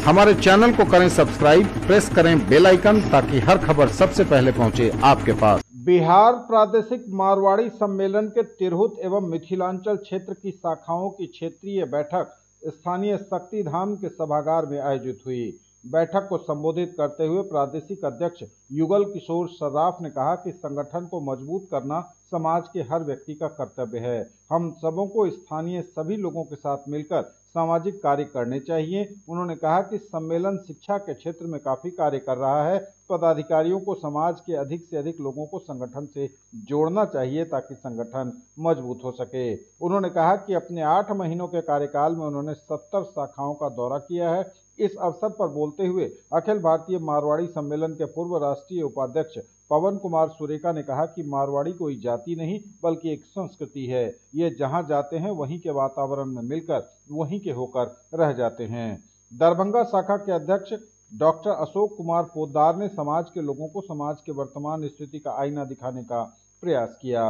हमारे चैनल को करें सब्सक्राइब, प्रेस करें बेल आइकन ताकि हर खबर सबसे पहले पहुंचे आपके पास। बिहार प्रादेशिक मारवाड़ी सम्मेलन के तिरहुत एवं मिथिलांचल क्षेत्र की शाखाओं की क्षेत्रीय बैठक स्थानीय शक्तिधाम के सभागार में आयोजित हुई। बैठक को संबोधित करते हुए प्रादेशिक अध्यक्ष युगल किशोर सर्राफ ने कहा कि संगठन को मजबूत करना समाज के हर व्यक्ति का कर्तव्य है। हम सबों को स्थानीय सभी लोगों के साथ मिलकर सामाजिक कार्य करने चाहिए। उन्होंने कहा कि सम्मेलन शिक्षा के क्षेत्र में काफी कार्य कर रहा है। पदाधिकारियों को समाज के अधिक से अधिक लोगों को संगठन से जोड़ना चाहिए ताकि संगठन मजबूत हो सके। उन्होंने कहा कि अपने 8 महीनों के कार्यकाल में उन्होंने 70 शाखाओं का दौरा किया है। इस अवसर पर बोलते हुए अखिल भारतीय मारवाड़ी सम्मेलन के पूर्व राष्ट्रीय उपाध्यक्ष पवन कुमार सुरेका ने कहा कि मारवाड़ी कोई जाति नहीं बल्कि एक संस्कृति है। ये जहां जाते हैं वहीं के वातावरण में मिलकर वहीं के होकर रह जाते हैं। दरभंगा शाखा के अध्यक्ष डॉक्टर अशोक कुमार पोद्दार ने समाज के लोगों को समाज के वर्तमान स्थिति का आईना दिखाने का प्रयास किया।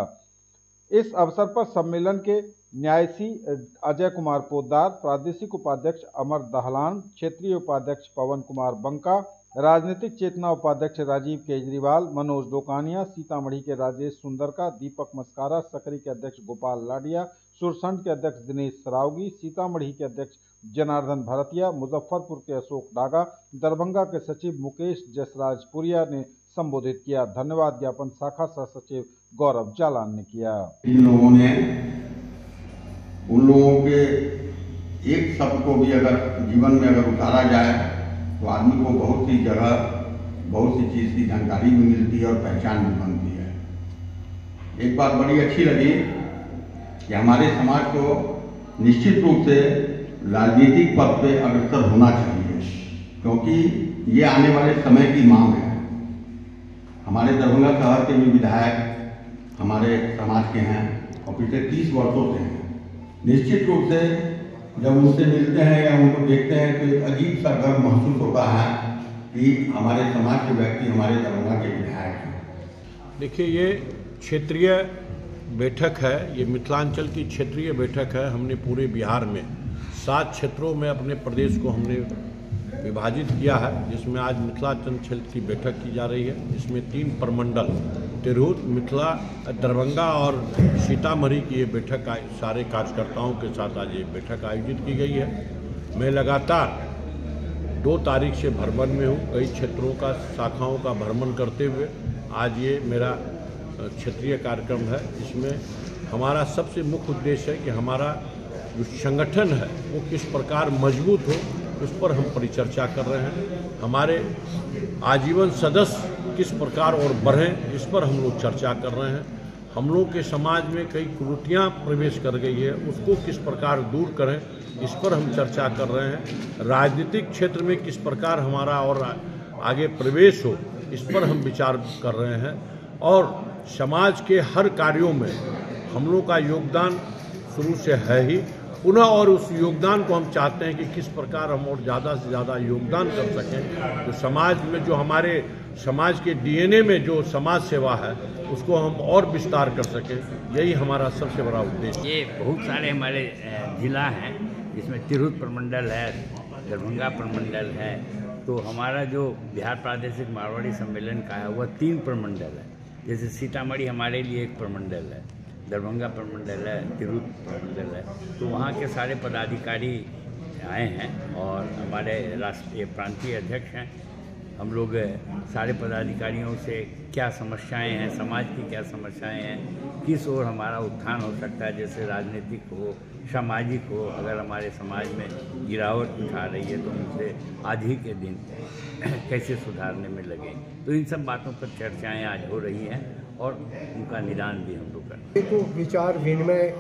इस अवसर पर सम्मेलन के न्यायसी अजय कुमार पोद्दार, प्रादेशिक उपाध्यक्ष अमर दहलान, क्षेत्रीय उपाध्यक्ष पवन कुमार बंका, राजनीतिक चेतना उपाध्यक्ष राजीव केजरीवाल, मनोज डोकानिया, सीतामढ़ी के राजेश सुंदरका, दीपक मस्कारा, सकरी के अध्यक्ष गोपाल लाडिया, सुरसंड के अध्यक्ष दिनेश सरावगी, सीतामढ़ी के अध्यक्ष जनार्दन भरतिया, मुजफ्फरपुर के अशोक डागा, दरभंगा के सचिव मुकेश जसराजपुरिया ने संबोधित किया। धन्यवाद ज्ञापन शाखा सह सचिव गौरव जालान ने किया। इन लोगों ने उन लोगों के एक शब्द को भी अगर जीवन में अगर उतारा जाए तो आदमी को बहुत सी जगह बहुत सी चीज़ की जानकारी भी मिलती है और पहचान भी बनती है। एक बात बड़ी अच्छी लगी कि हमारे समाज को निश्चित रूप से राजनीतिक पद पे अग्रसर होना चाहिए, क्योंकि ये आने वाले समय की मांग है। हमारे दरभंगा शहर के भी विधायक हमारे समाज के हैं और पिछले 30 वर्षों से हैं। निश्चित रूप से जब उनसे मिलते हैं या उनको देखते हैं तो एक अजीब सा गर्व महसूस होता है कि हमारे समाज के व्यक्ति हमारे दरभंगा के विधायक हैं। देखिए, ये क्षेत्रीय बैठक है, ये मिथिलांचल की क्षेत्रीय बैठक है। हमने पूरे बिहार में 7 क्षेत्रों में अपने प्रदेश को हमने विभाजित किया है, जिसमें आज मिथिलांचल क्षेत्र की बैठक की जा रही है। इसमें 3 प्रमंडल तिरहुत, मिथिला, दरभंगा और सीतामढ़ी की ये बैठक सारे कार्यकर्ताओं के साथ आज ये बैठक आयोजित की गई है। मैं लगातार 2 तारीख से भ्रमण में हूँ, कई क्षेत्रों का शाखाओं का भ्रमण करते हुए आज ये मेरा क्षेत्रीय कार्यक्रम है। इसमें हमारा सबसे मुख्य उद्देश्य है कि हमारा जो संगठन है वो किस प्रकार मजबूत हो, उस पर हम परिचर्चा कर रहे हैं। हमारे आजीवन सदस्य किस प्रकार और बढ़ें, इस पर हम लोग चर्चा कर रहे हैं। हम लोग के समाज में कई कुरीतियाँ प्रवेश कर गई है, उसको किस प्रकार दूर करें, इस पर हम चर्चा कर रहे हैं। राजनीतिक क्षेत्र में किस प्रकार हमारा और आगे प्रवेश हो, इस पर हम विचार कर रहे हैं। और समाज के हर कार्यों में हम लोग का योगदान शुरू से है ही, पुनः और उस योगदान को हम चाहते हैं कि किस प्रकार हम और ज़्यादा से ज़्यादा योगदान कर सकें। तो समाज में जो हमारे समाज के डीएनए में जो समाज सेवा है उसको हम और विस्तार कर सकें, यही हमारा सबसे बड़ा उद्देश्य। ये बहुत सारे हमारे जिला हैं, जिसमें तिरहुत प्रमंडल है, दरभंगा प्रमंडल है। तो हमारा जो बिहार प्रादेशिक मारवाड़ी सम्मेलन का है वह 3 प्रमंडल है। जैसे सीतामढ़ी हमारे लिए एक प्रमंडल है, दरभंगा प्रमंडल है, तिरहुत प्रमंडल है। तो वहाँ के सारे पदाधिकारी आए हैं और हमारे राष्ट्रीय प्रांतीय अध्यक्ष हैं। हम लोग सारे पदाधिकारियों से क्या समस्याएं हैं, समाज की क्या समस्याएं हैं, किस ओर हमारा उत्थान हो सकता है, जैसे राजनीतिक हो, सामाजिक हो। अगर हमारे समाज में गिरावट उठा रही है तो उनसे आज ही के दिन कैसे सुधारने में लगे। तो इन सब बातों पर चर्चाएं आज हो रही हैं और उनका निदान भी हम लोग करते हैं। तो विचार विनिमय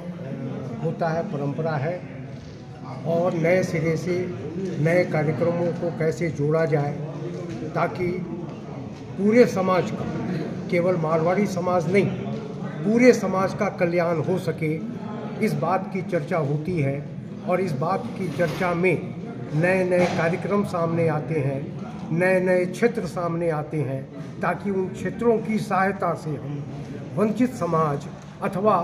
होता है, परंपरा है, और नए सिरे से नए कार्यक्रमों को कैसे जोड़ा जाए ताकि पूरे समाज का, केवल मारवाड़ी समाज नहीं, पूरे समाज का कल्याण हो सके, इस बात की चर्चा होती है। और इस बात की चर्चा में नए नए कार्यक्रम सामने आते हैं, नए नए क्षेत्र सामने आते हैं, ताकि उन क्षेत्रों की सहायता से हम वंचित समाज अथवा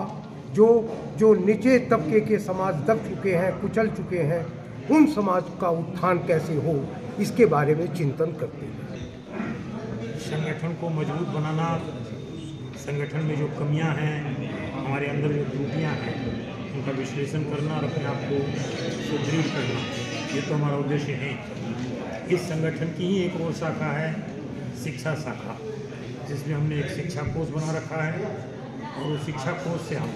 जो नीचे तबके के समाज दब चुके हैं, कुचल चुके हैं, उन समाज का उत्थान कैसे हो, इसके बारे में चिंतन करते हैं। संगठन को मजबूत बनाना, संगठन में जो कमियां हैं, हमारे अंदर जो त्रुटियां हैं, उनका विश्लेषण करना और अपने आप को सुदृढ़ करना, ये तो हमारा उद्देश्य है। इस संगठन की ही एक और शाखा है शिक्षा शाखा, जिसमें हमने एक शिक्षा कोष बना रखा है और उस शिक्षा कोष से हम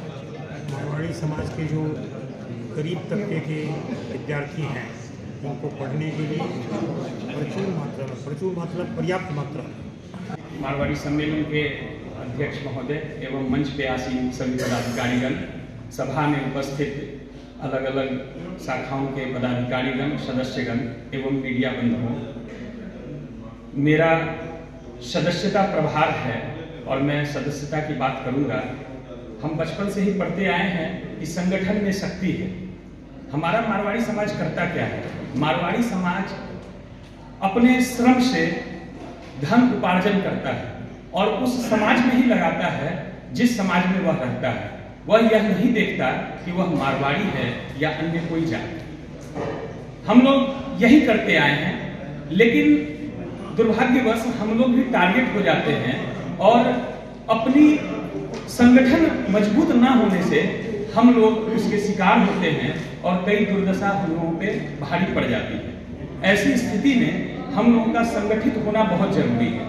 मारवाड़ी समाज के जो गरीब तबके के विद्यार्थी हैं उनको पढ़ने के लिए पर्याप्त मात्रा में मारवाड़ी सम्मेलन के अध्यक्ष महोदय एवं मंच पे आसीन सभी पदाधिकारीगण, सभा में उपस्थित अलग अलग शाखाओं के पदाधिकारीगण, सदस्यगण एवं मीडिया बंधुओं, मेरा सदस्यता प्रभार है और मैं सदस्यता की बात करूंगा। हम बचपन से ही पढ़ते आए हैं कि संगठन में शक्ति है। हमारा मारवाड़ी समाज करता क्या है? मारवाड़ी समाज अपने श्रम से धन उपार्जन करता है और उस समाज में ही लगाता है जिस समाज में वह रहता है। वह यह नहीं देखता कि वह मारवाड़ी है या अन्य कोई जाति। हम लोग यही करते आए हैं, लेकिन दुर्भाग्यवश हम लोग भी टारगेट हो जाते हैं और अपनी संगठन मजबूत ना होने से हम लोग उसके शिकार होते हैं और कई दुर्दशा हम लोगों पे भारी पड़ जाती है। ऐसी स्थिति में हम लोगों का संगठित होना बहुत जरूरी है।